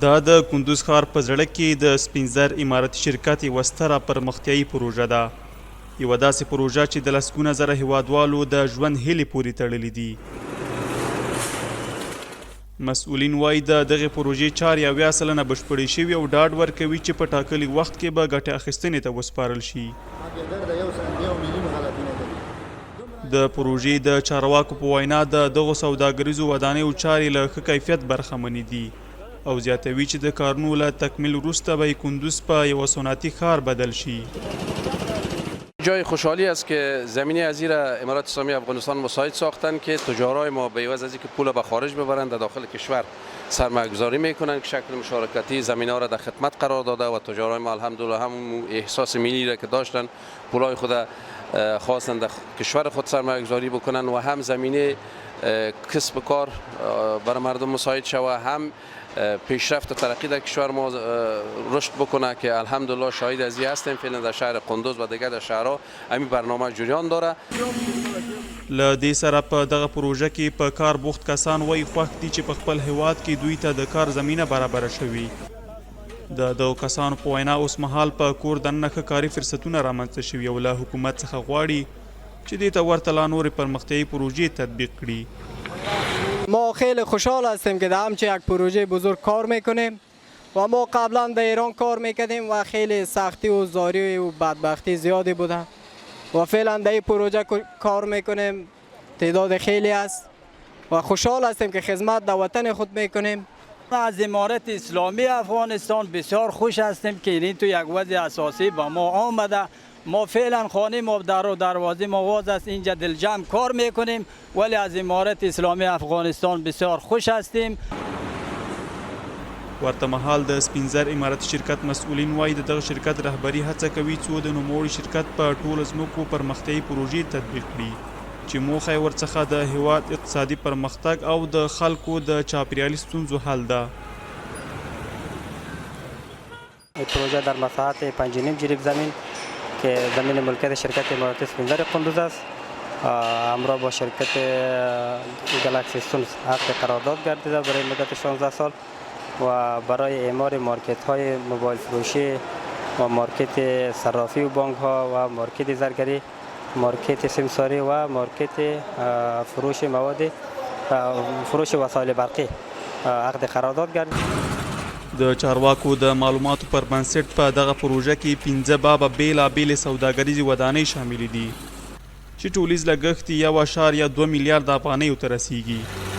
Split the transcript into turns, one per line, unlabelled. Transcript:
دا د کندوز ښار په زړه کې د سپین زر امارتي شرکت یوه ستره پرمختیایي پروژه ده. یوه داسې پروژه چې د لسګونه زره هیوادوالو د ژوند هیلې پورې تړلې دي. مسؤلین وایي د دغې پروژې چارې 80 سلنه بشپړې شوي او ډاډ ورکوي چې په ټاکلي وخت کې به ګټې اخیستنې ته وسپارل شي. د پروژې د چارواکو په وینا د دغو سوداګریزو ودانیو چارې له ښه کیفیت برخمنې دي او زیاتوي چې د کارونو له تکمیل وروسته به کندوز په یوه صنعتي ښار بدل شي.
جای خوشحالی است که زمینه از زیر امارات اسلامی افغانستان مساعد ساختن که تجارای ما به عوض از اینکه پول به خارج ببرند در داخل کشور سرمایه‌گذاری میکنند که شکل مشارکتی زمینه ها را در خدمت قرار داده و تجارای ما الحمدلله هم احساس ملی را که داشتن پولای خود خواستن در کشور خود سرمایه‌گذاری بکنن و هم زمینه کسب کار برای مردم مساعد شوه، هم پیشرفت و ترقی در کشور ما رشد بکنه که الحمدلله شاهد از این هستیم. فعلا در شهر قندوز و دیگر در شهرها همین برنامه جریان داره.
له دې سره په دغه پروژه کې په کار بوخت کسان وایي خوښ دي چې په خپل هیواد کې دوی ته د کار زمینه برابره شوي. د دغو کسانو په وینا اوس مهال په کور دننه ښه کاري فرصتونه رامنځته شوي او له حکومت څخه غواړي چې دې ته ورته لا نورې پرمختیایي پروژې تطبیق کړي.
ما خیلی خوشحال هستیم که در همچین یک پروژه بزرگ کار میکنیم و ما قبلا در ایران کار میکردیم و خیلی سختی و زاری و بدبختی زیادی بوده و فعلا در این پروژه کار میکنیم. تعداد خیلی است و خوشحال هستیم که خدمت در وطن خود میکنیم.
از امارت اسلامی افغانستان بسیار خوش هستیم که این تو یک وضع اساسی با ما آمده. ما فعلا خانه ما در و دروازه ما باز است، اینجا دل جمع کار میکنیم ولی از امارت اسلامی افغانستان بسیار خوش هستیم.
ورته مهال د سپین زر امارتي شرکت مسؤلین وایي د دغه شرکت رهبري هڅه کوي څو د نوموړي شرکت په ټولو ځمکو پرمختیایي پروژې تطبیق کړي چې موخه یې ورڅخه د هیواد اقتصادي پرمختګ او د خلکو د چاپیریالي ستونزو حل ده.
پروژه در مساحت 5.5 جریب زمین که زمین ملکیت شرکت امارات سپین زر قندوز است همراه با شرکت گالاکسی سونز عقد قرارداد گردیده برای مدت 16 سال و برای اعمار مارکت های موبایل فروشی و مارکت صرافی و بانک ها و مارکت زرگری، مارکت سمساری و مارکت فروش مواد فروش وسایل برقی عقد قرارداد گردیده.
د چارواکو د معلوماتو پر بنسټ په دغه پروژه کې 15 بابه بیلابیلې سوداګریزې ودانۍ شاملې دي چې ټولیز لګښت 1.2 میلیارد افغانیو ته رسیږي.